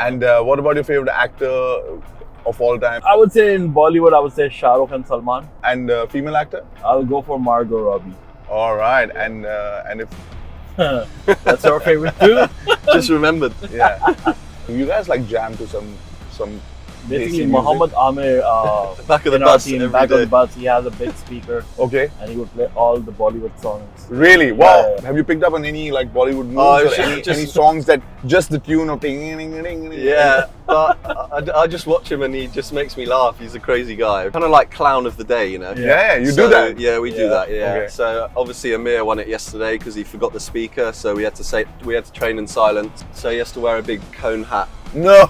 And what about your favorite actor of all time? I would say in Bollywood, I would say Shah Rukh and Salman. And female actor? I'll go for Margot Robbie. All right. And if That's your favorite too? Just remembered. yeah, you guys like jam to some Basically, Desi Muhammad Amir, Back of the in our bus team, every back day. of the bus, he has a big speaker Okay. and he would play all the Bollywood songs. Really? Wow. Yeah. Have you picked up on any like Bollywood moves Oh, or any songs that just the tune of ding, ding, ding, ding, ding? Yeah, but I just watch him and he just makes me laugh. He's a crazy guy. Kind of like clown of the day, you know? Yeah, you So, do that. Yeah, we do Yeah. that, yeah. Okay. So obviously Amir won it yesterday because he forgot the speaker, so we had to train in silence. So he has to wear a big cone hat. No.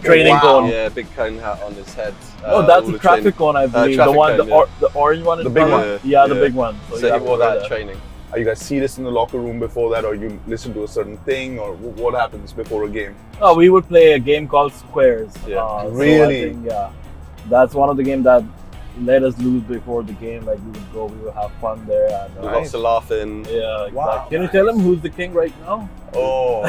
Training cone. Yeah, big cone hat on his head. Oh, that's all a the traffic cone, I believe. The traffic one, cone, the orange one. The is big called? one. Yeah, the Yeah. big one. So you he have to wore wear that training. Are you guys serious in the locker room before that, or you listen to a certain thing, or what happens before a game? Oh, we would play a game called Squares. Yeah. So Really? I think, yeah, that's one of the games that let us lose before the game. Like we would go, we would have fun there, and Lots of laughing. yeah, exactly. Wow. Can you tell him who's the king right now? Oh,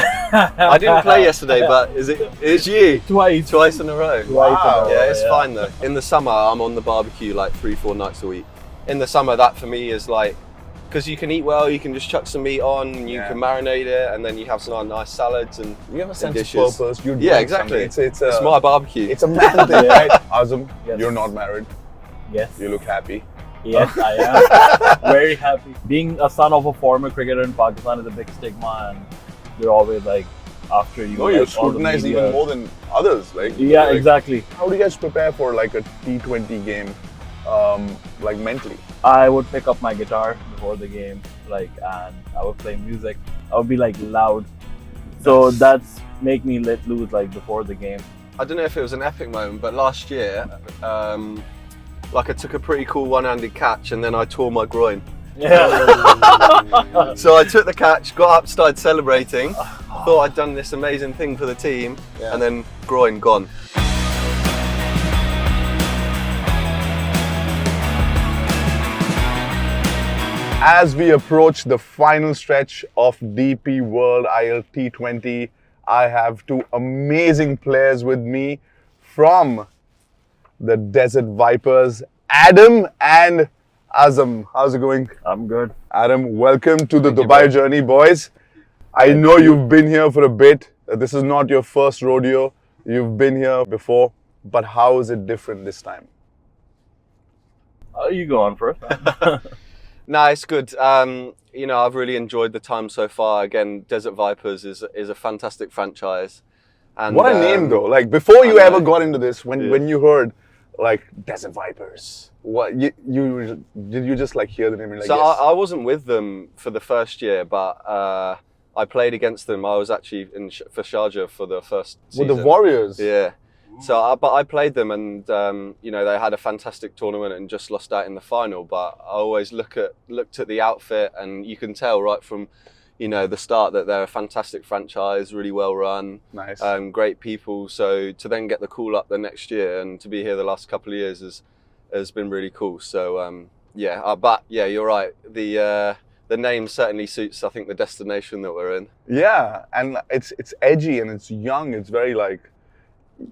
I didn't play yesterday, but it's you. Twice In a row. in a Wow. row, Yeah, it's fine though. In the summer, I'm on the barbecue like 3-4 nights a week. In the summer, that for me is like, because you can eat well, you can just chuck some meat on, and you Yeah. can marinate it, and then you have some nice salads and you have a sense dishes. of purpose. You're Yeah, doing exactly. something. It's my barbecue. It's a man thing, right? Azam, Yes. you're not married. Yes. You look happy. Yes, I am. Very happy. Being a son of a former cricketer in Pakistan is a big stigma, and they're always like after you. No, you're like, all the scrutinized media. even more than others. Like, Yeah, like, exactly. How do you guys prepare for like a T20 game, like mentally? I would pick up my guitar before the game, like, and I would play music. I would be like loud, so that's make me let loose like before the game. I don't know if it was an epic moment, but last year, like I took a pretty cool one-handed catch and then I tore my groin. Yeah. So I took the catch, got up, started celebrating, thought I'd done this amazing thing for the team, Yeah. and then groin gone. As we approach the final stretch of DP World ILT20, I have two amazing players with me from the Desert Vipers, Adam and Azam. How's it going? I'm good. Adam, welcome to the Thank you, Dubai bro. journey, boys. I know you've been here for a bit. This is not your first rodeo. You've been here before, but how is it different this time? You go on first. No, it's good. You know, I've really enjoyed the time so far. Again, Desert Vipers is a fantastic franchise. And What a name though! Like before you I ever know. got into this, when you heard like Desert Vipers, what you did you just like hear the name and like So yes? I wasn't with them for the first year, but I played against them. I was actually for Sharjah for the first season. With the Warriors? Yeah. So, but I played them, and you know, they had a fantastic tournament and just lost out in the final. But I always looked at the outfit, and you can tell right from, you know, the start that they're a fantastic franchise, really well run, Nice. great people. So to then get the call up the next year and to be here the last couple of years has been really cool. So yeah, but yeah, you're right. The name certainly suits, I think, the destination that we're in. Yeah, and it's edgy and it's young. It's very like,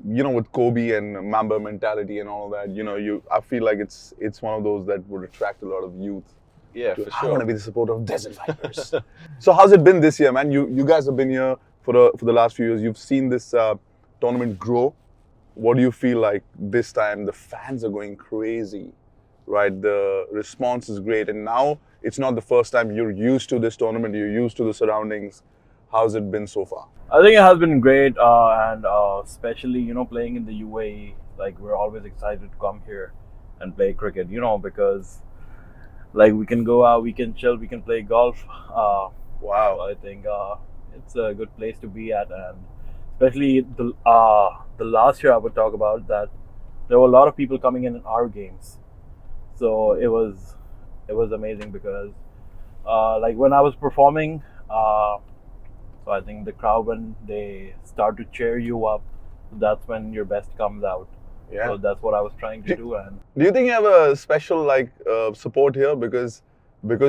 you know, with Kobe and Mamba mentality and all of that. You know, I feel like it's one of those that would attract a lot of youth. Yeah, for I want to sure. be the supporter of Desert Vipers. So how's it been this year, man? You guys have been here for the last few years. You've seen this tournament grow. What do you feel like this time? The fans are going crazy, right? The response is great, and now it's not the first time you're used to this tournament. You're used to the surroundings. How's it been so far? I think it has been great, and especially, you know, playing in the UAE. Like, we're always excited to come here and play cricket, you know, because like we can go out, we can chill, we can play golf. Wow. So I think it's a good place to be at, and especially the last year I would talk about that there were a lot of people coming in our games, so it was amazing because like when I was performing, so I think the crowd, when they start to cheer you up, that's when your best comes out. Yeah. So that's what I was trying to do, and Do you think you have a special like support here because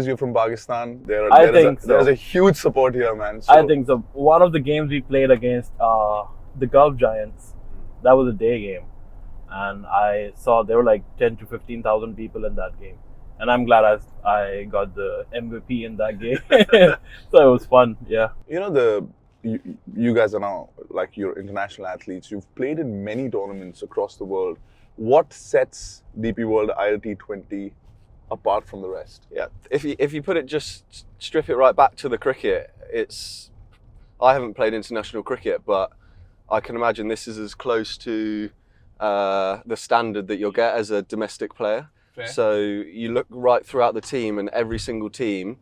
you're from Pakistan? I think so. There's a huge support here, man. I think so. One of the games we played against the Gulf Giants. That was a day game, and I saw there were like 10 to 15,000 people in that game, and I'm glad I got the MVP in that game. So it was fun. Yeah. You know, you guys are now like you're international athletes. You've played in many tournaments across the world. What sets DP World ILT20 apart from the rest? Yeah, if you put it, just strip it right back to the cricket, I haven't played international cricket, but I can imagine this is as close to the standard that you'll get as a domestic player. Fair. So you look right throughout the team, and every single team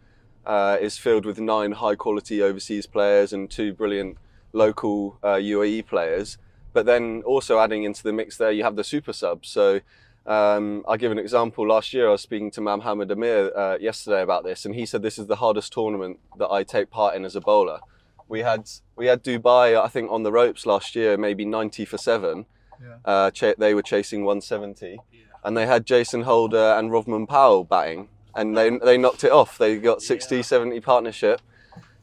is filled with 9 high quality overseas players and 2 brilliant local UAE players. But then also adding into the mix there, you have the super subs. So I'll give an example. Last year I was speaking to Mohammed Amir yesterday about this, and he said this is the hardest tournament that I take part in as a bowler. We had Dubai, I think, on the ropes last year, maybe 90 for 7. Yeah. They were chasing 170, and they had Jason Holder and Rovman Powell batting, and they knocked it off. They got 60, 70 partnership.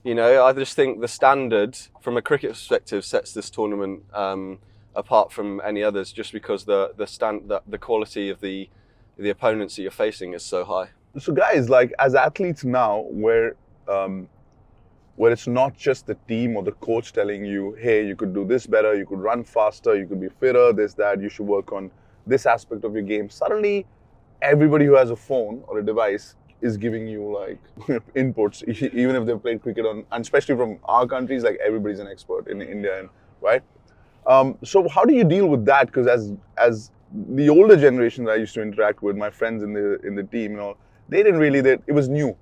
You know, I just think the standard from a cricket perspective sets this tournament apart from any others, just because the quality of the opponents that you're facing is so high. So guys, like as athletes now, where it's not just the team or the coach telling you, hey, you could do this better, you could run faster, you could be fitter, this, that, you should work on this aspect of your game. Suddenly, everybody who has a phone or a device is giving you like inputs, even if they've played cricket and especially from our countries, like everybody's an expert in India, and right? So how do you deal with that? Because as the older generation that I used to interact with, my friends in the team, you know, they didn't really, it was new.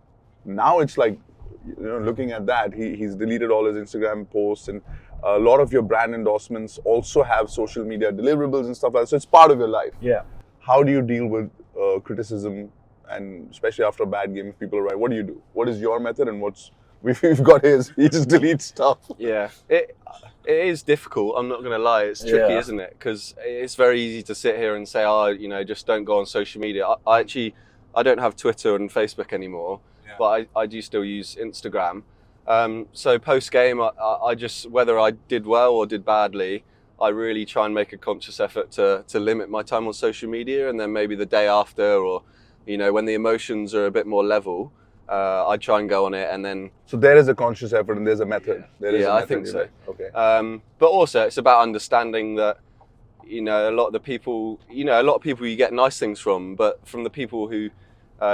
Now it's like, you know, looking at that, he's deleted all his Instagram posts, and a lot of your brand endorsements also have social media deliverables and stuff like that. So it's part of your life. Yeah. How do you deal with criticism, and especially after a bad game, if people are right? What do you do? What is your method, and we've got his? He just deletes stuff. Yeah, it is difficult. I'm not going to lie. It's tricky, isn't it? Because it's very easy to sit here and say, oh, you know, just don't go on social media. I don't have Twitter and Facebook anymore. But I do still use Instagram. So post game, I just, whether I did well or did badly, I really try and make a conscious effort to limit my time on social media. And then maybe the day after, or, you know, when the emotions are a bit more level, I try and go on it. And then. So there is a conscious effort and there's a method. I think so. Okay. But also it's about understanding that, you know, a lot of people you get nice things from, but from the people who,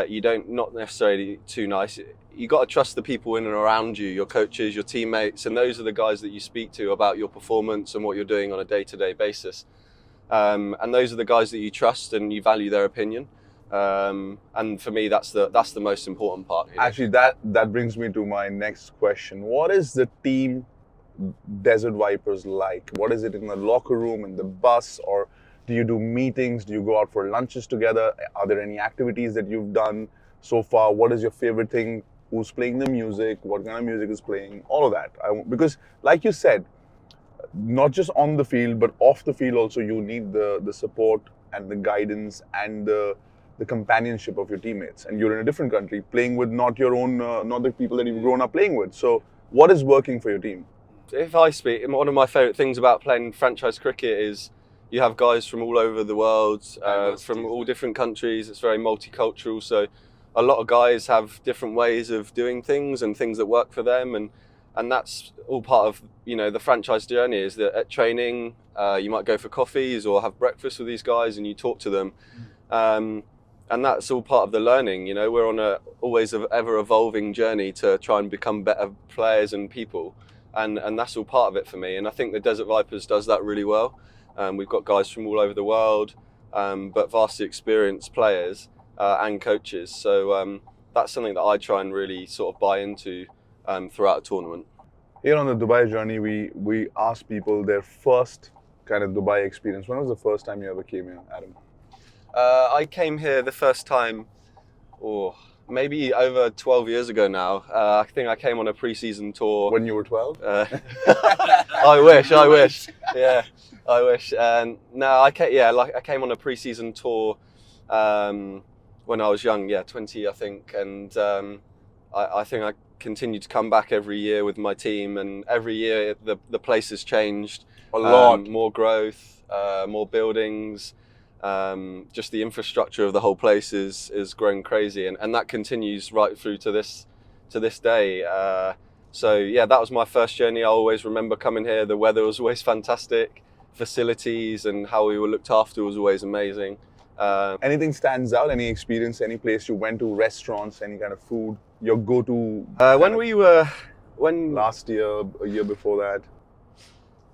you don't, not necessarily too nice. You got to trust the people in and around you, your coaches, your teammates, and those are the guys that you speak to about your performance and what you're doing on a day-to-day basis. And those are the guys that you trust and you value their opinion. And for me, that's the most important part. You know? Actually, that brings me to my next question. What is the team Desert Vipers like? What is it in the locker room, in the bus, or do you do meetings? Do you go out for lunches together? Are there any activities that you've done so far? What is your favorite thing? Who's playing the music? What kind of music is playing? All of that. Because like you said, not just on the field, but off the field also, you need the support and the guidance and the companionship of your teammates. And you're in a different country, playing with not your own, not the people that you've grown up playing with. So what is working for your team? If I speak, one of my favorite things about playing franchise cricket is you have guys from all over the world, from all different countries. It's very multicultural. So a lot of guys have different ways of doing things and things that work for them. And that's all part of, you know, the franchise journey, is that at training, you might go for coffees or have breakfast with these guys and you talk to them. And that's all part of the learning. You know, we're on a always ever evolving journey to try and become better players and people. And that's all part of it for me. And I think the Desert Vipers does that really well. We've got guys from all over the world, but vastly experienced players and coaches. So that's something that I try and really sort of buy into throughout a tournament. Here on the Dubai journey, we ask people their first kind of Dubai experience. When was the first time you ever came here, Adam? I came here the first time, maybe over 12 years ago now. I think I came on a pre-season tour. When you were 12? I wish. Yeah, I wish. No, I came on a pre-season tour when I was young. Yeah, 20, I think. And I think I continued to come back every year with my team. And every year the place has changed. A lot. More growth, more buildings. Just the infrastructure of the whole place is growing crazy, and that continues right through to this day. So yeah, that was my first journey. I always remember coming here. The weather was always fantastic, facilities and how we were looked after was always amazing. Anything stands out? Any experience? Any place you went to? Restaurants? Any kind of food? Your go-to? Last year, a year before that.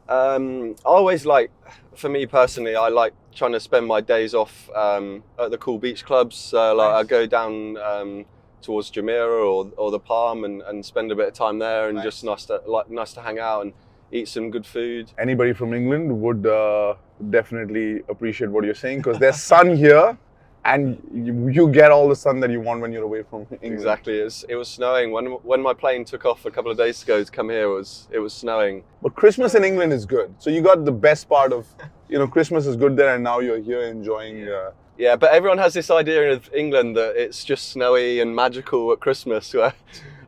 I always for me personally, I like trying to spend my days off at the cool beach clubs. Nice. I go down towards Jumeirah or the Palm and spend a bit of time there, and just nice to hang out and eat some good food. Anybody from England would definitely appreciate what you're saying, because there's sun here, and you get all the sun that you want when you're away from England. Exactly. It was snowing when my plane took off a couple of days ago to come here. It was snowing. But Christmas in England is good. So you got the best part of, Christmas is good there, and now you're here enjoying. Yeah, but everyone has this idea of England that it's just snowy and magical at Christmas, where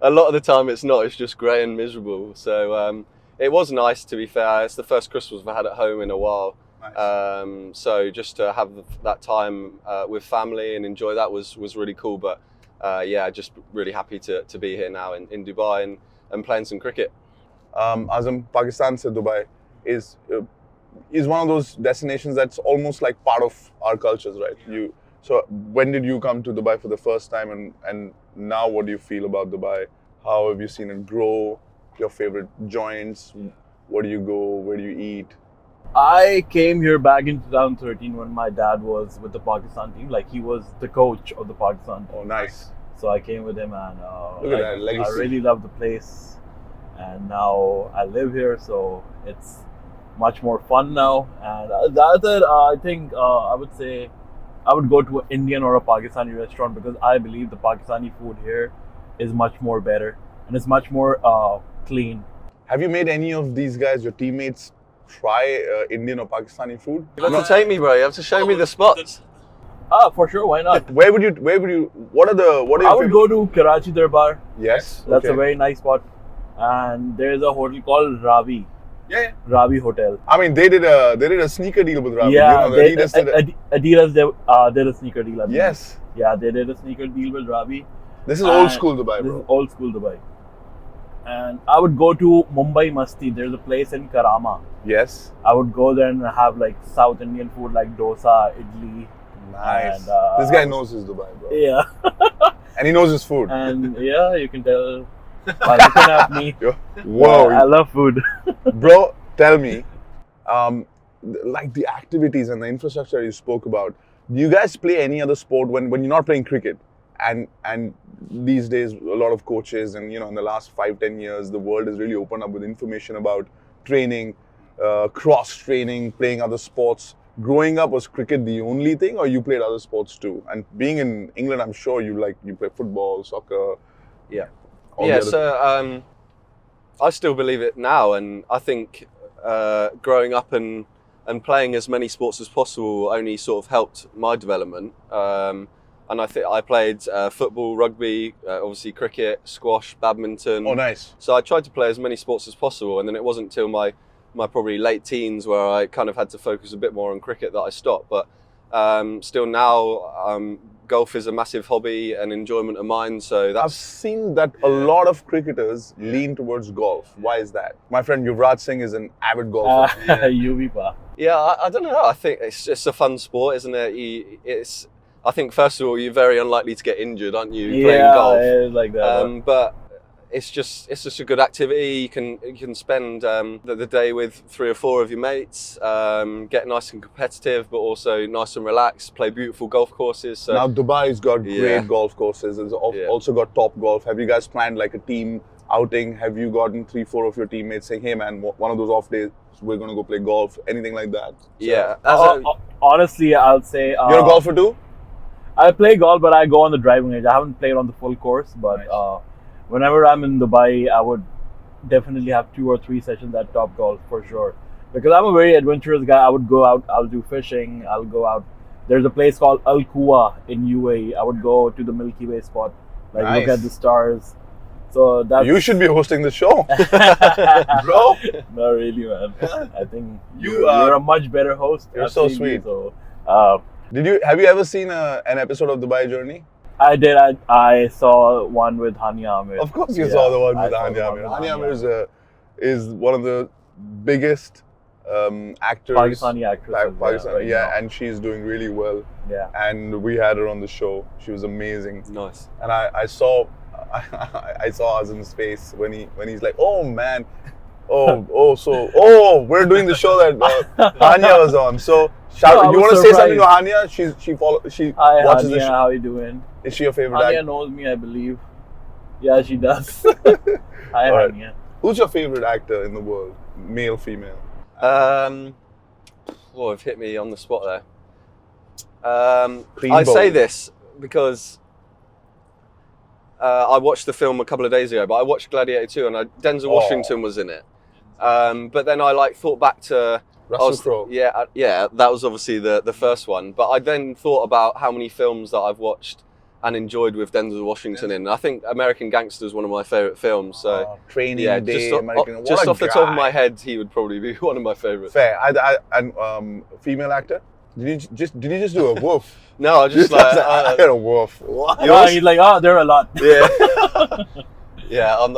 a lot of the time it's not. It's just grey and miserable. So it was nice, to be fair. It's the first Christmas I've had at home in a while. Nice. So just to have that time with family and enjoy that was really cool. But just really happy to be here now in Dubai and playing some cricket. Azam, Pakistan se Dubai is one of those destinations that's almost like part of our cultures, right? So when did you come to Dubai for the first time, and now what do you feel about Dubai? How have you seen it grow? Your favorite joints? Where do you go? Where do you eat? I came here back in 2013 when my dad was with the Pakistan team. Like, he was the coach of the Pakistan team. Oh, nice. So I came with him, and look at that legacy. I really love the place, and now I live here, so it's much more fun now. And that's it. I think I would say I would go to an Indian or a Pakistani restaurant, because I believe the Pakistani food here is much more better, and it's much more clean. Have you made any of these guys, your teammates, try Indian or Pakistani food? You have to take me, bro. You have to show me the spots. For sure. Why not? Where would you? What are I would go to Karachi Darbar. Yes. That's a very nice spot. And there's a hotel called Ravi. Yeah. Ravi Hotel. I mean, they did a sneaker deal with Ravi. Yeah, Adidas did a sneaker deal. Yes. Yeah, they did a sneaker deal with Ravi. This is old school Dubai, bro. This is old school Dubai. And I would go to Mumbai Masti. There's a place in Karama. Yes. I would go there and have like South Indian food like dosa, idli. Nice. And, this guy knows his Dubai, bro. Yeah. And he knows his food. And yeah, you can tell by looking at me. Whoa. I love food. Bro, tell me, like the activities and the infrastructure you spoke about, do you guys play any other sport when you're not playing cricket? And these days, a lot of coaches, and in the last 5-10 years, the world has really opened up with information about training, cross training, playing other sports. Growing up, was cricket the only thing, or you played other sports too? And being in England, I'm sure you play football, soccer. Yeah. Yeah. So I still believe it now, and I think growing up and playing as many sports as possible only sort of helped my development. And I think I played football, rugby, obviously cricket, squash, badminton. Oh, nice. So I tried to play as many sports as possible, and then it wasn't until my probably late teens where I kind of had to focus a bit more on cricket that I stopped. But still now, golf is a massive hobby and enjoyment of mine. So I've seen that a lot of cricketers lean towards golf. Why is that? My friend Yuvraj Singh is an avid golfer. Yeah, I don't know. I think it's just a fun sport, isn't it? I think first of all, you're very unlikely to get injured, aren't you, playing golf? Yeah, it's like that. But it's just a good activity. You can spend the day with 3 or 4 of your mates, get nice and competitive, but also nice and relaxed. Play beautiful golf courses. So. Now Dubai's got great golf courses. It's also got top golf. Have you guys planned like a team outing? Have you gotten 3-4 of your teammates saying, "Hey man, one of those off days, we're gonna go play golf"? Anything like that? So, yeah. Honestly, I'll say you're a golfer too. I play golf, but I go on the driving range. I haven't played on the full course, but nice. Whenever I'm in Dubai, I would definitely have 2 or 3 sessions at Top Golf for sure. Because I'm a very adventurous guy. I would go out, I'll do fishing, I'll go out. There's a place called Al Kuwa in UAE. I would go to the Milky Way spot, look at the stars. So that's You should be hosting the show, bro. No, really, man. I think You, you're a much better host. you're I've so seen sweet. You, so, Have you ever seen an episode of Dubai Journey? I did. I saw one with Hania Amir. Of course, you saw the one I with saw the Hania one Amir. with Hania Hania. Amir is one of the biggest actors. Pakistani actress. Pakistan, and she's doing really well. Yeah. And we had her on the show. She was amazing. Nice. And I saw I saw Azam's face when he's like, oh man, we're doing the show that Hania was on. So No, I you was want to say something to surprised. Hania? She Hi, watches Hania. the show. How you doing? Is she your favorite Hania actor? knows me, I believe. Yeah, she does. Hi, Alright. Hania. Who's your favorite actor in the world? Male, female? Have hit me on the spot there. Clean I say bowl. this because I watched the film a couple of days ago, but I watched Gladiator 2 and Denzel Washington was in it. But then I thought back to Russell Crowe. Yeah, that was obviously the first one. But I then thought about how many films that I've watched and enjoyed with Denzel Washington in. I think American Gangster is one of my favourite films. So Training yeah, Day, just, American. just what a off the top of guy. my head, he would probably be one of my favourites. Fair. And female actor? Did you just do a woof? No, I just like I heard a woof. What? He's like, there are a lot. yeah, yeah. I'm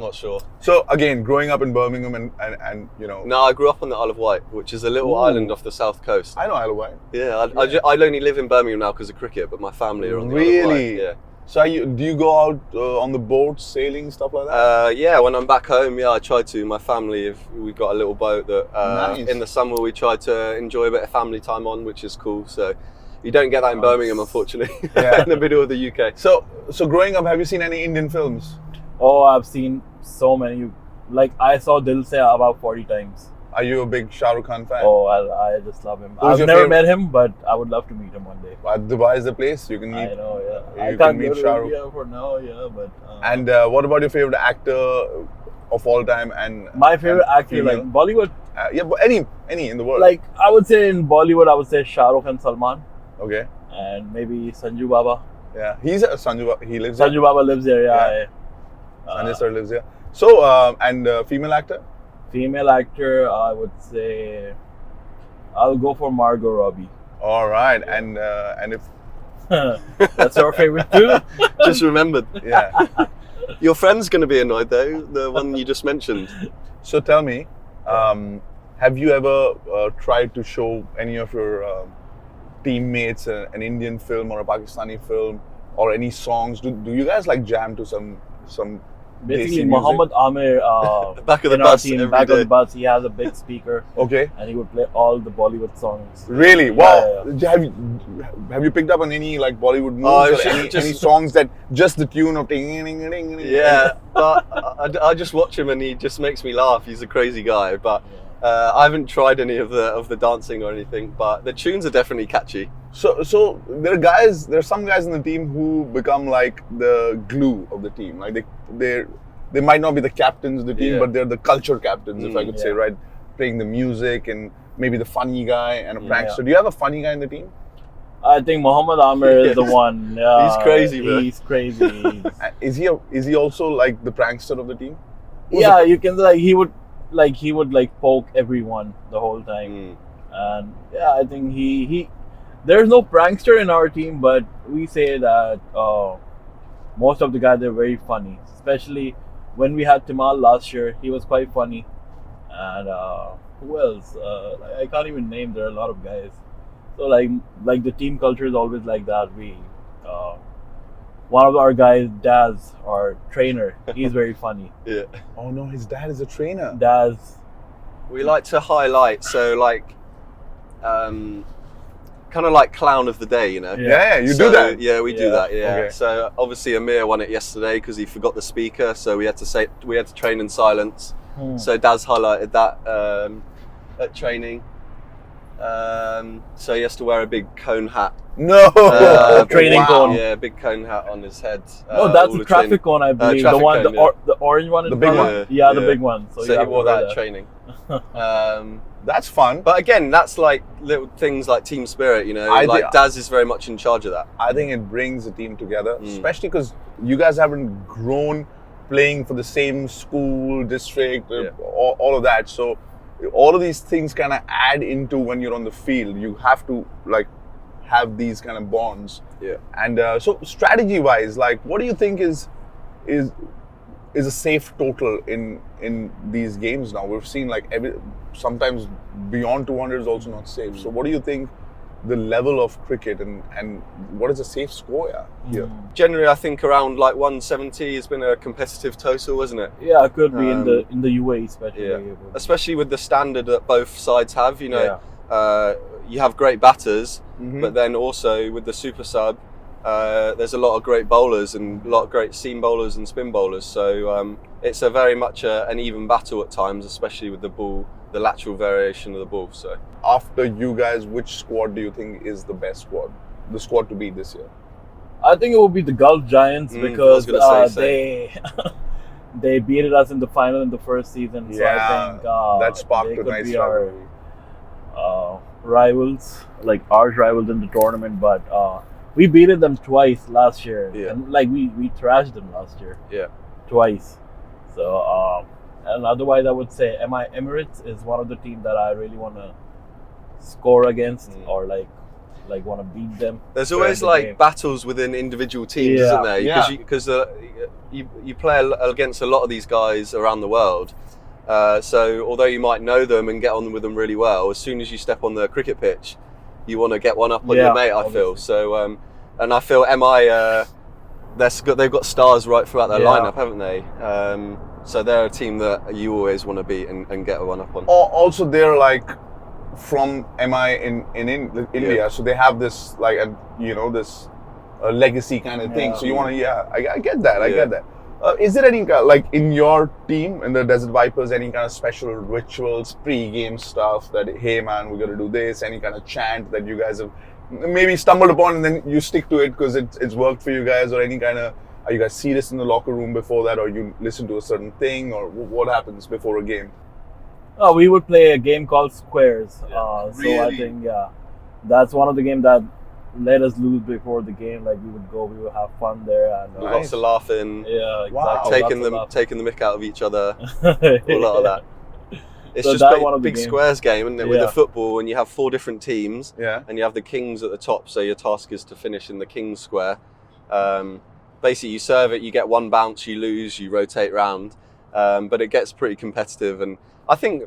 not sure. So again, growing up in Birmingham and you know, No, I grew up on the Isle of Wight, which is a little Ooh. island off the south coast. I know Isle of Wight. Yeah, I only live in Birmingham now because of cricket, but my family are on the Isle of Really? Wight. Yeah. So do you go out on the boats, sailing, stuff like that? Yeah, when I'm back home, I try to. My family, we've got a little boat that Nice. in the summer we try to enjoy a bit of family time on, which is cool. So you don't get that in Nice. Birmingham, unfortunately, Yeah. in the middle of the UK. So growing up, have you seen any Indian films? Oh, I've seen so many. Like, I saw Dil Se about 40 times. Are you a big Shah Rukh Khan fan? Oh, I just love him. Who's I've your never favorite- met him, but I would love to meet him one day. Dubai is the place you can meet. I know, yeah. You I can can't meet go to Shah Rukh. India for now, yeah, but... And what about your favorite actor of all time? And my favorite and actor, female? like, Bollywood, Yeah, but any in the world. like, I would say in Bollywood, I would say Shah Rukh and Salman, Okay. and maybe Sanju Baba. Yeah. He's Sanju. He lives Sanju there. Baba lives there, yeah. Sanjay sir lives here. So and female actor. Female actor, I would say, I'll go for Margot Robbie. All right. And if That's your favorite too? Just remembered. yeah. Your friend's going to be annoyed though, the one you just mentioned. So tell me, have you ever tried to show any of your teammates an Indian film or a Pakistani film or any songs? Do you guys like jam to some Basically, Desi music? Muhammad Amir, Back of the in our bus team, every back of day. the bus, he has a big speaker Okay. and he would play all the Bollywood songs. Really? Wow. Yeah. Have you picked up on any like Bollywood moves Oh, or shit, any just- songs that just the tune of ding ding ding ding? Yeah, but I just watch him and he just makes me laugh. He's a crazy guy, but I haven't tried any of the dancing or anything. But the tunes are definitely catchy. So there are some guys in the team who become like the glue of the team. Like they might not be the captains of the team, Yeah. but they're the culture captains, if I could say, Yeah. right? Playing the music and maybe the funny guy and a Yeah. prankster. Do you have a funny guy in the team? I think Muhammad Amir is the one. He's crazy, bro. He's crazy. He's- Is he also like the prankster of the team? Who's yeah, you can he would poke everyone the whole time. Mm. And yeah, I think he there's no prankster in our team, but we say that most of the guys are very funny. Especially when we had Timal last year, he was quite funny. And who else? I can't even name. There are a lot of guys. So like the team culture is always like that. We one of our guys, Daz, our trainer, he's very funny. Yeah, Oh no, his dad is a trainer. Daz. we like to highlight kind of like clown of the day, you know. Yeah, you So, do that. Yeah, we do Yeah. that. Yeah. Okay. So obviously Amir won it yesterday because he forgot the speaker, so we had to train in silence. So Daz highlighted that at training. So he has to wear a big cone hat. No. Training Wow. cone. Yeah, big cone hat on his head. Oh, that's all the the traffic cone, I believe. The traffic one, cone, the orange one. In The big front? one. Yeah, the Yeah. big one. So, So you he have to wore wear that at training. That's fun. But again, that's like little things like team spirit, you know. I Like think- Daz is very much in charge of that. I think it brings the team together, Mm. especially because you guys haven't grown playing for the same school, district, all of that. So all of these things kind of add into when you're on the field. You have to like have these kind of bonds. Yeah. And so strategy-wise, like, what do you think is a safe total in these games now? We've seen like sometimes beyond 200 is also not safe. So what do you think the level of cricket and what is a safe score here? Generally, I think around like 170 has been a competitive total, isn't it? Yeah, it could be in the UAE especially. Yeah. Especially with the standard that both sides have. You know, you have great batters, but then also with the super sub, there's a lot of great bowlers and a lot of great seam bowlers and spin bowlers. So it's a very much an even battle at times, especially with the ball, the lateral variation of the ball. So after you guys, which squad do you think is the best squad? The squad to beat this year? I think it will be the Gulf Giants because they beat us in the final in the first season. So I think that sparked they a could nice be our rivals, like arch rivals in the tournament. But we beat them twice last year, and like we thrashed them last year, twice. So and otherwise, I would say MI Emirates is one of the teams that I really want to score against or like want to beat them. There's always like battles within individual teams, isn't there? Because you play against a lot of these guys around the world. So although you might know them and get on with them really well, as soon as you step on the cricket pitch, you want to get one up on your mate. I feel so, and I feel MI they've got stars right throughout their lineup, haven't they? So they're a team that you always want to beat and get one up on. Also, they're like from MI in India, so they have this like this legacy kind of thing. So you want to, I get that. I get that. Is there any like in your team in the Desert Vipers any kind of special rituals, pre-game stuff that hey man we're gonna do this? Any kind of chant that you guys have maybe stumbled upon and then you stick to it because it's worked for you guys, or any kind of? Are you guys serious in the locker room before that, or you listen to a certain thing, or what happens before a game? We would play a game called Squares. So I think that's one of the games that let us lose before the game. Like we would have fun there and lots of laughing. Yeah, exactly. Wow. Taking the mick out of each other. A lot of that. It's so just a big squares game, isn't it? With the football, and you have 4 different teams, and you have the kings at the top. So your task is to finish in the king's square. Basically, you serve it, you get 1 bounce, you lose, you rotate round, but it gets pretty competitive. And I think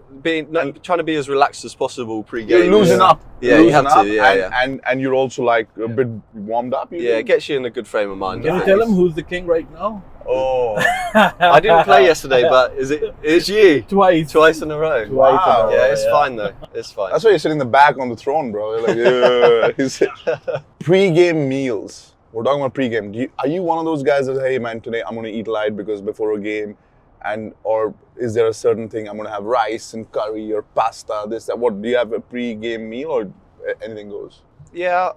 trying to be as relaxed as possible pre-game. You're losing up. Yeah, you have to. And you're also like a bit warmed up. It gets you in a good frame of mind. Can you tell him who's the king right now? Oh, I didn't play yesterday, but it's you twice in a row. Wow. Yeah, it's fine though. It's fine. That's why you're sitting in the back on the throne, bro. You're like, pre-game meals. We're talking about pre-game. Are you one of those guys that, hey man, today I'm going to eat light because before a game, or is there a certain thing I'm going to have rice and curry or pasta, this, that? What, do you have a pre-game meal or anything goes? Yeah,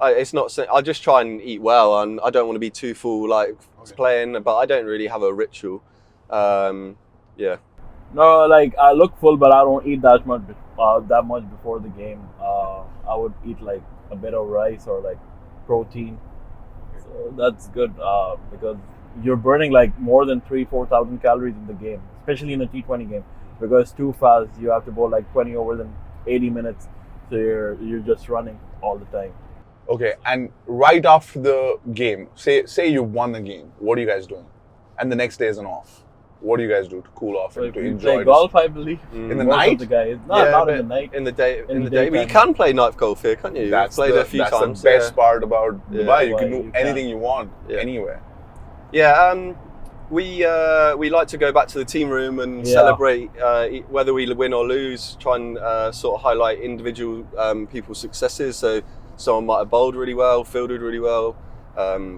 it's not. I just try and eat well, and I don't want to be too full playing, but I don't really have a ritual. No, like I look full, but I don't eat that much before the game. I would eat like a bit of rice or like protein. So that's good because you're burning like more than 3,000-4,000 calories in the game, especially in a T20 game, because too fast you have to bowl like 20 overs in 80 minutes. So you're just running all the time. Okay, and right after the game, say you won the game, what are you guys doing? And the next day is an off. What do you guys do to cool off and to enjoy? Play golf, I believe. In the night? Not in the night. In the day. But you can play night golf here, can't you? You've played a few times. That's the best part about Dubai. You can do anything you want, anywhere. Yeah, we like to go back to the team room and celebrate whether we win or lose. Try and sort of highlight individual people's successes. So someone might have bowled really well, fielded really well,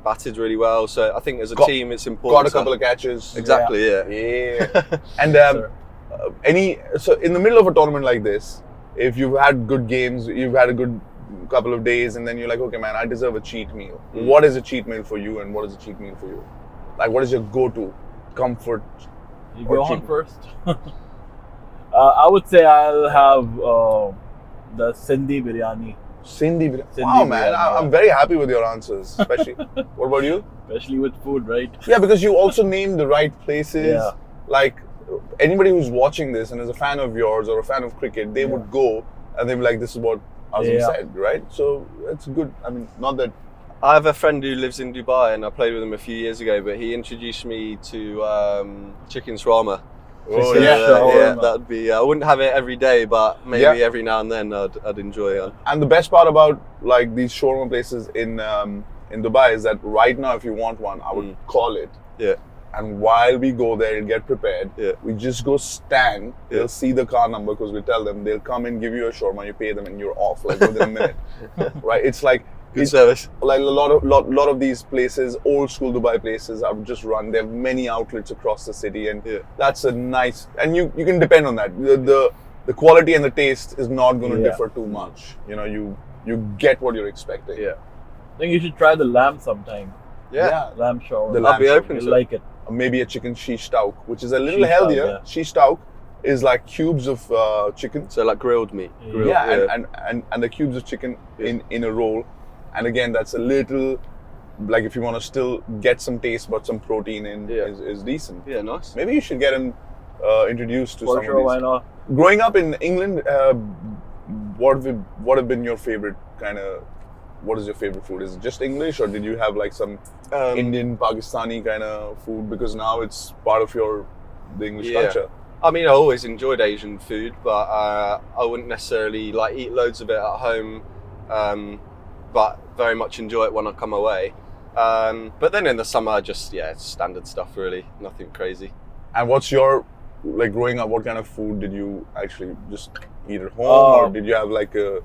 batted really well. So I think as a team, it's important. Got a couple of catches. Exactly. Yeah. And so in the middle of a tournament like this, if you've had good games, you've had a good couple of days, and then you're like, okay, man, I deserve a cheat meal. What is a cheat meal for you, and what is a cheat meal for you? Like, what is your go-to comfort? You go on first. I would say I'll have the Sindhi biryani. Sindhi biryani. Wow, man, I'm very happy with your answers. Especially, what about you? especially with food, right? Yeah, because you also name the right places. Yeah. Like anybody who's watching this and is a fan of yours or a fan of cricket, they would go and they'd be like, "This is what Azam said," right? So it's good. I mean, not that. I have a friend who lives in Dubai, and I played with him a few years ago. But he introduced me to chicken shawarma. Oh, So, yeah. yeah, that'd be. I wouldn't have it every day, but maybe every now and then I'd enjoy it. And the best part about like these shawarma places in Dubai is that right now, if you want one, I would call it. Yeah. And while we go there and get prepared, we just go stand. They'll see the car number because we tell them. They'll come and give you a shawarma. You pay them and you're off like within a minute. Right? It's like Good service. Like a lot of these places, old school Dubai places, are just run. They have many outlets across the city, and that's a nice. And you can depend on that. The quality and the taste is not going to differ too much. You know, you get what you're expecting. Yeah. I think you should try the lamb sometime. Yeah. Lamb shawarma. The I'll be open You'll to like it. Maybe a chicken shish tauk, which is a little Shish tauk, healthier. yeah. Shish tauk is like cubes of chicken. So like grilled meat. Grilled, And the cubes of chicken in a roll. And again, that's a little, like if you want to still get some taste but some protein in, is decent. Yeah, nice. Maybe you should get him introduced to For some sure, of why these. not? Growing up in England, what have been your favorite kind of, what is your favorite food? Is it just English, or did you have like some Indian, Pakistani kind of food? Because now it's part of the English culture. I mean, I always enjoyed Asian food, but I wouldn't necessarily like eat loads of it at home. But very much enjoy it when I come away. But then in the summer, just it's standard stuff really, nothing crazy. And what's your, like growing up, what kind of food did you actually just eat at home, or did you have like a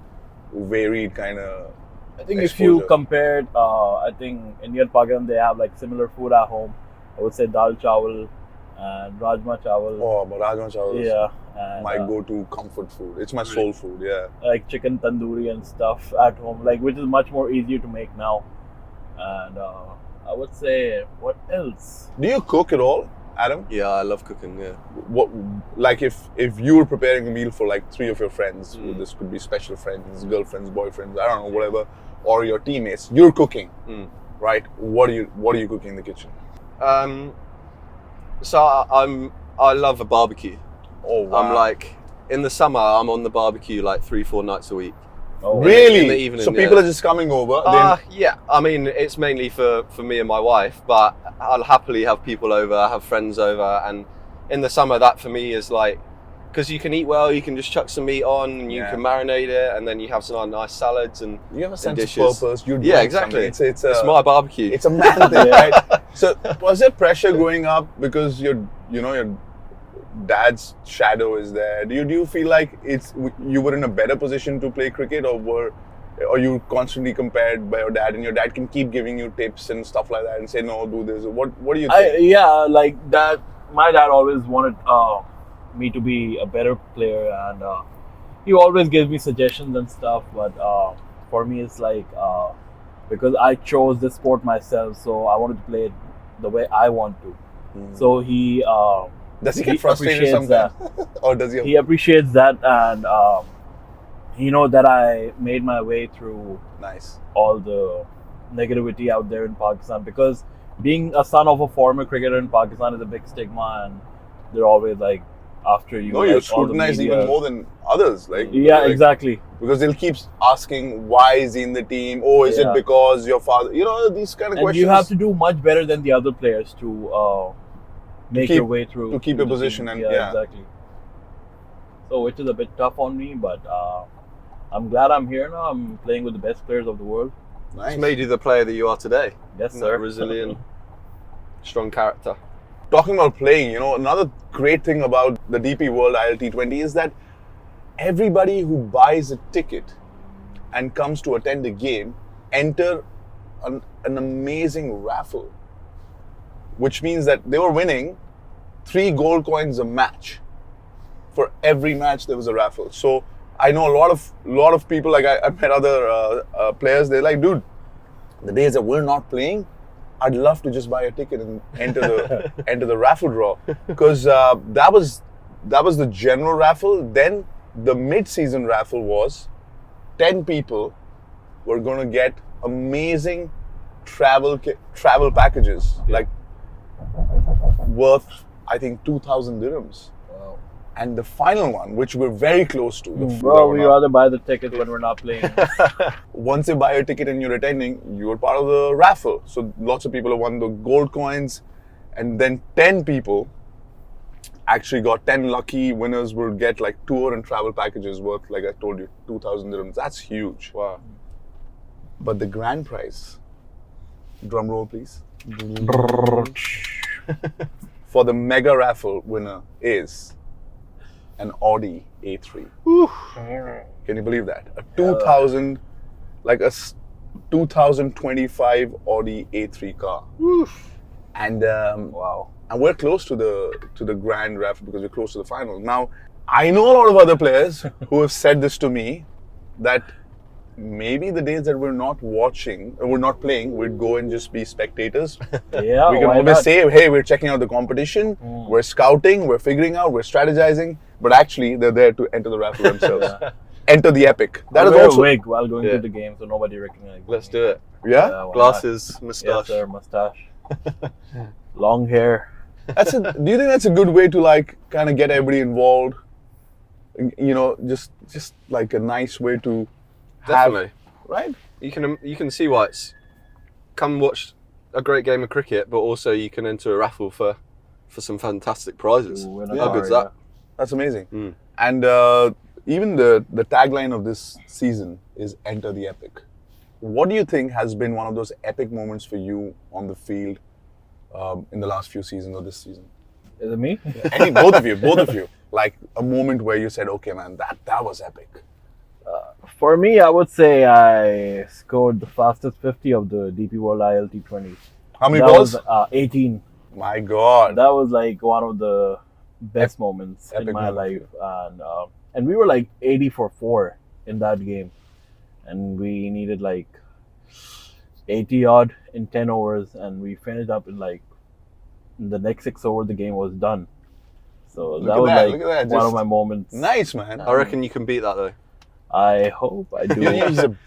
varied kind of I think if you compared, I think India and Pakistan, they have like similar food at home. I would say dal chawal and rajma chawal. Oh, but rajma chawal is and, my go-to comfort food. It's my soul food, like chicken tandoori and stuff at home, like which is much more easier to make now. And I would say, what else? Do you cook at all, Adam? Yeah, I love cooking, What, like if you were preparing a meal for like 3 of your friends, this could be special friends, girlfriends, boyfriends, I don't know, whatever, or your teammates, you're cooking, right? What are you cooking in the kitchen? So I love a barbecue. Oh, wow. I'm like, in the summer, I'm on the barbecue like 3-4 nights a week. Oh, really? In the evening, so people are just coming over? Yeah, I mean, it's mainly for me and my wife, but I'll happily have people over, have friends over, and in the summer, that for me is like, because you can eat well, you can just chuck some meat on, and you can marinate it, and then you have some nice salads and you have a sense dishes. of purpose. You're doing exactly. It's my barbecue. It's a man thing, right? So was there pressure growing up because your dad's shadow is there? Do you feel like you were in a better position to play cricket, or you constantly compared by your dad, and your dad can keep giving you tips and stuff like that and say, no, do this? What do you think? Like that. My dad always wanted me to be a better player, and he always gives me suggestions and stuff. But for me, it's like because I chose this sport myself, so I wanted to play it the way I want to. So he does he get frustrated sometimes, or does he? He appreciates that, and that I made my way through all the negativity out there in Pakistan, because being a son of a former cricketer in Pakistan is a big stigma, and they're always like after you. No, you're scrutinized even more than others. Exactly. Because they'll keep asking, why is he in the team? Oh, is it because your father? These kind of questions. You have to do much better than the other players to make your way through. To keep your position. And exactly. So which is a bit tough on me, but I'm glad I'm here now. I'm playing with the best players of the world. Nice. It's made you the player that you are today. Yes, sir. Resilient, strong character. Talking about playing, another great thing about the DP World ILT20 is that everybody who buys a ticket and comes to attend a game enter an amazing raffle, which means that they were winning 3 gold coins a match. For every match there was a raffle. So I know a lot of people, like I met other players, they're like, dude, the days that we're not playing, I'd love to just buy a ticket and enter the raffle draw, because that was the general raffle. Then the mid-season raffle was 10 people were going to get amazing travel packages, like worth I think 2,000 dirhams. Wow. And the final one, which we're very close to, Bro, we rather buy the tickets when we're not playing. once you buy a ticket and you're attending, you're part of the raffle. So lots of people have won the gold coins, and then 10 people actually got 10 lucky winners will get like tour and travel packages worth, like I told you, 2,000 dirhams. That's huge. Wow. But the grand prize, drum roll please, for the mega raffle winner is an Audi A3. Can you believe that? A 2000, like a 2025 Audi A3 car. And Wow. and we're close to the grand raffle because we're close to the final. Now, I know a lot of other players who have said this to me, that maybe the days that we're not watching, or we're not playing, we'd go and just be spectators. Yeah, We can why always not? say, hey, we're checking out the competition, we're scouting, we're figuring out, we're strategizing, but actually they're there to enter the raffle themselves. Enter the epic. That I is wear also, a wig while going Yeah. to the game, so nobody recognizes Let's me. do it. yeah. Why not? Glasses, Yes, moustache. sir, mustache. Long hair. Do you think that's a good way to like kind of get everybody involved? You know, just like a nice way to have, Definitely. right? You can see why it's come watch a great game of cricket, but also you can enter a raffle for some fantastic prizes. To win a How car, good's that? That's amazing. Mm. And even the tagline of this season is "Enter the Epic." What do you think has been one of those epic moments for you on the field in the last few seasons or this season? Is it me? Both of you, like a moment where you said, "Okay, man, that was epic." For me, I would say I scored the fastest 50 of the DP World ILT20. How many That balls? was 18. My God. That was like one of the best moments in epic my moment. life, and we were like 80 for 4 in that game, and we needed like 80 odd in 10 overs, and we finished up in like in the next 6 overs the game was done. So Look that at was that, like look at that, one of just my moments. Nice, man. I reckon you can beat that though. I hope I do.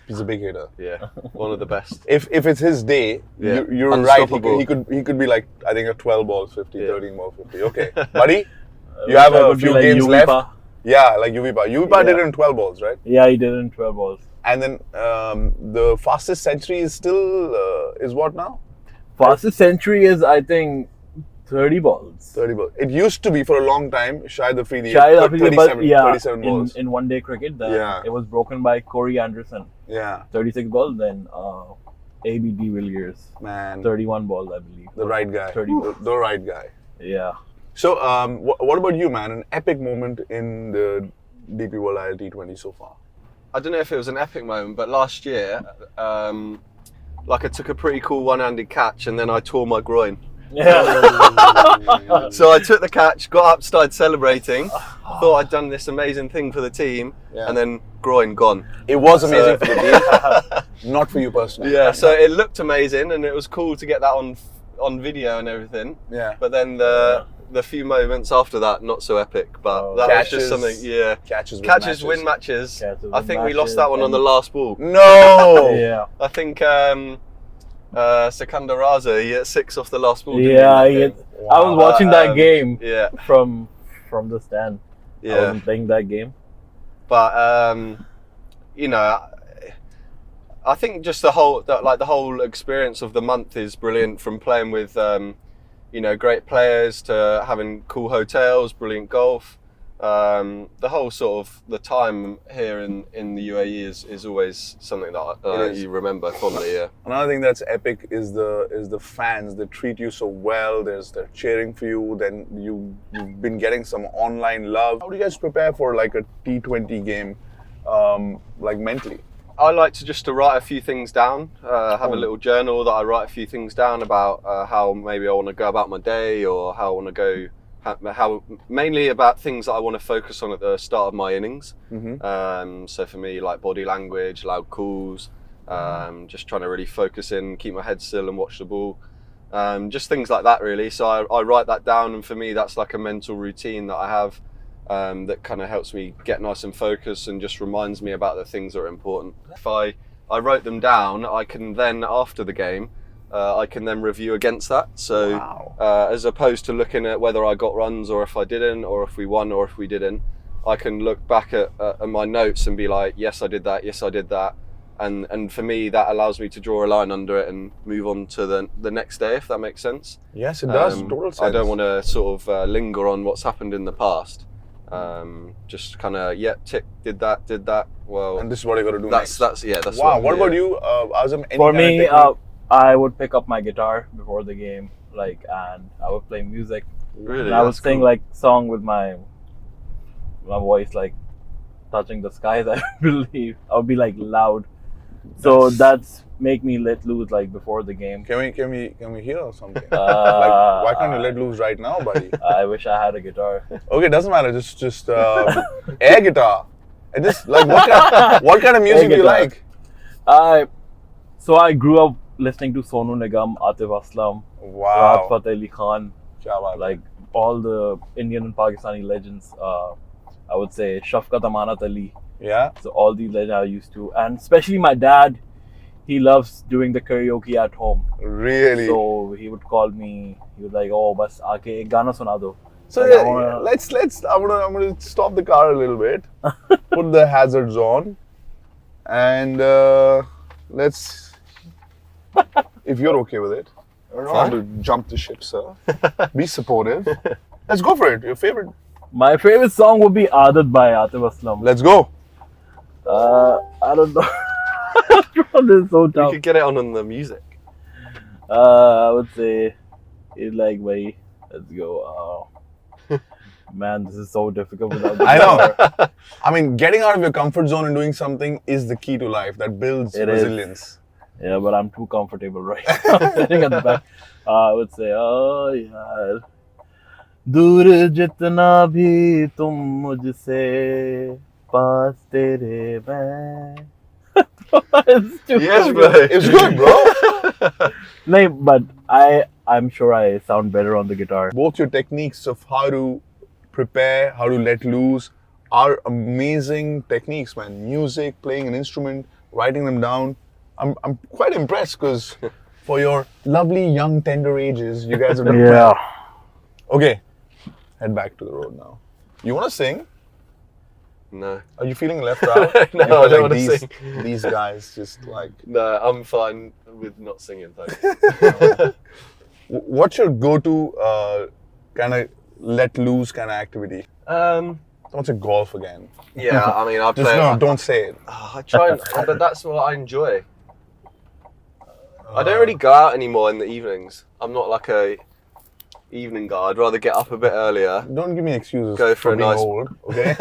He's a big hitter. Yeah, one of the best. If it's his day, Yeah. you're right. Unstoppable. He could be like, I think, a 12 balls 50, Yeah. 13 balls 50. Okay, buddy. You Wish have I a could be few like games Yuvipa. left. Yeah, like Yuvipa. Yuvipa did Yeah. it in 12 balls, right? Yeah, he did it in 12 balls. And then the fastest century is still is what now? Fastest century is, I think, 30 balls. 30 balls. It used to be for a long time Shahid Afridi. Shahid Afridi, but yeah, 37 balls. in one day cricket, then Yeah. it was broken by Corey Anderson, Yeah, 36 balls. Then A.B. de Villiers, man. 31 balls, I believe. The right guy. 30 The right guy. Yeah. So, what about you, man? An epic moment in the DP World ILT20 so far? I don't know if it was an epic moment, but last year, like I took a pretty cool one-handed catch and then I tore my groin. Yeah. So I took the catch, got up, started celebrating, thought I'd done this amazing thing for the team, Yeah. and then groin gone. It was amazing for the team, not for you personally. Yeah, so it looked amazing and it was cool to get that on video and everything. Yeah. But then the few moments after that, not so epic. But Oh. that Catches. was just something. Yeah. Catches Win matches. Catches I win think we matches lost that one on and- the last ball. No. Yeah. I think Sikandar Raza, he hit 6 off the last ball. didn't he, Yeah. in that game? I was watching that game Yeah, from the stand. I yeah. wasn't playing that game. But you know, I think just the whole experience of the month is brilliant. From playing with you know, great players to having cool hotels, brilliant golf. The whole sort of the time here in the UAE is always something that It is. you remember fondly. Yeah. Another thing that's epic is the fans. They treat you so well. They're cheering for you. Then you've been getting some online love. How do you guys prepare for like a T20 game, like mentally? I like to write a few things down, have a little journal that I write a few things down about how maybe I want to go about my day, or how I want to go, how mainly about things that I want to focus on at the start of my innings. So for me, like body language, loud calls, just trying to really focus in, keep my head still and watch the ball. Just things like that really. So I write that down, and for me that's like a mental routine that I have. That kind of helps me get nice and focused and just reminds me about the things that are important. If I wrote them down, I can then, after the game, I can then review against that. So Wow. as opposed to looking at whether I got runs or if I didn't, or if we won or if we didn't, I can look back at my notes and be like, yes, I did that. Yes, I did that. And for me, that allows me to draw a line under it and move on to the next day, if that makes sense. Yes, it does. Total sense. I don't want to sort of linger on what's happened in the past. Just kind of, tick, did that. Well, And this is what I got to do next. that's Wow. What about you, Azam? Any For kind of me, technique? I would pick up my guitar before the game, and I would play music. really, And I would that's sing cool. like song with my voice like touching the skies. I believe I would be like loud. So that's make me let loose like before the game. Can we hear something? Uh, Like, why can't you let loose right now, buddy? I wish I had a guitar. Okay, doesn't matter. Just air guitar. And just like what kind of music Air do you guitar. like? So I grew up listening to Sonu Nigam, Atif Aslam, Rahat Wow. Fateh Ali Khan, Kya baat hai. like all the Indian and Pakistani legends. I would say Shafqat Amanat Ali. Yeah. So all these legends I used to, and especially my dad, he loves doing the karaoke at home. Really. So he would call me. He was like, "Oh, bas aake ek gana suna do." So Like, yeah, I wanna- let's. I'm gonna stop the car a little bit, put the hazards on, and let's. If you're okay with it, I don't want to jump the ship, sir. Be supportive. Let's go for it. Your favorite. My favorite song would be Aadat by Atif Aslam. Let's go. I don't know. This is so You tough. could get it on the music. I would say it's like, wait, let's go. Man, this is so difficult without the I know. guitar. I mean, getting out of your comfort zone and doing something is the key to life. That builds It is. resilience. Yeah, but I'm too comfortable right now sitting at the back. I would say, oh yaar, दूर जितना भी तुम मुझसे पास तेरे मैं. It's too Yes, good. bro. It's good, bro. No, but I'm sure I sound better on the guitar. Both your techniques of how to prepare, how to let loose are amazing techniques, man. Music, playing an instrument, writing them down. I'm quite impressed because for your lovely young tender ages, you guys have done well. Okay, head back to the road now. You want to sing? No. Are you feeling left out? No, You feel I don't wanna these, sing. These guys just like. No, I'm fine with not singing, thanks. What's your go-to kind of let loose kind of activity? Don't say golf again. Yeah, I mean, I Just play. no, don't say it. I try, but that's what I enjoy. I don't really go out anymore in the evenings. I'm not like a evening guy. I'd rather get up a bit earlier. Don't give me excuses Go for a being nice- old, okay?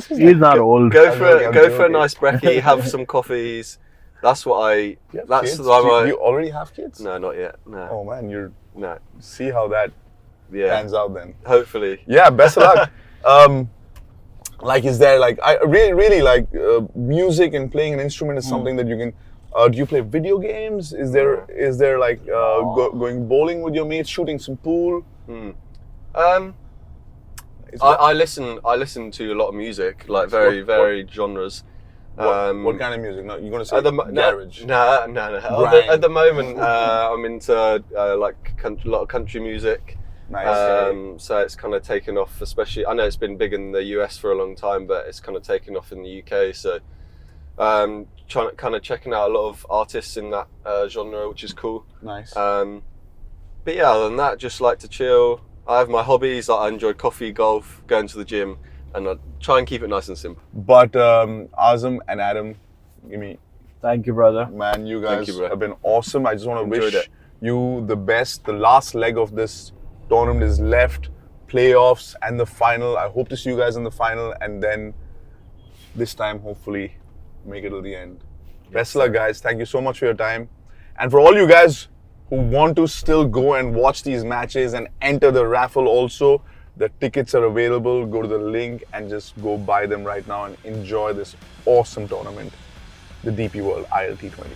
He's not old. Go I'm for joking, I'm go for a joking. nice brekkie. Have some coffees. That's what I. You have That's kids? why Do I. you already have kids? No, not yet. No, Oh man, you're no. see how that Yeah, pans out then. hopefully. Yeah, best of luck. Like, is there like I really like music and playing an instrument is something that you can. Do you play video games? Is there like going bowling with your mates, shooting some pool? Is I listen to a lot of music, like very genres. what kind of music? No, you're gonna say At the garage. No. Grind. At the moment, I'm into like a lot of country music. Nice. So it's kind of taken off, especially. I know it's been big in the US for a long time, but it's kind of taken off in the UK. So checking out a lot of artists in that genre, which is cool. Nice. But yeah, other than that, just like to chill. I have my hobbies. Like I enjoy coffee, golf, going to the gym, and I try and keep it nice and simple. But Azam and Adam, give me. Thank you, brother. Man, you Thank guys you, bro. have been awesome. I just want to Enjoyed wish it. you the best. The last leg of this tournament is left, playoffs and the final. I hope to see you guys in the final, and then this time hopefully make it till the end. Best of luck, guys. Thank you so much for your time. And for all you guys who want to still go and watch these matches and enter the raffle also, the tickets are available. Go to the link and just go buy them right now and enjoy this awesome tournament, the DP World ILT20.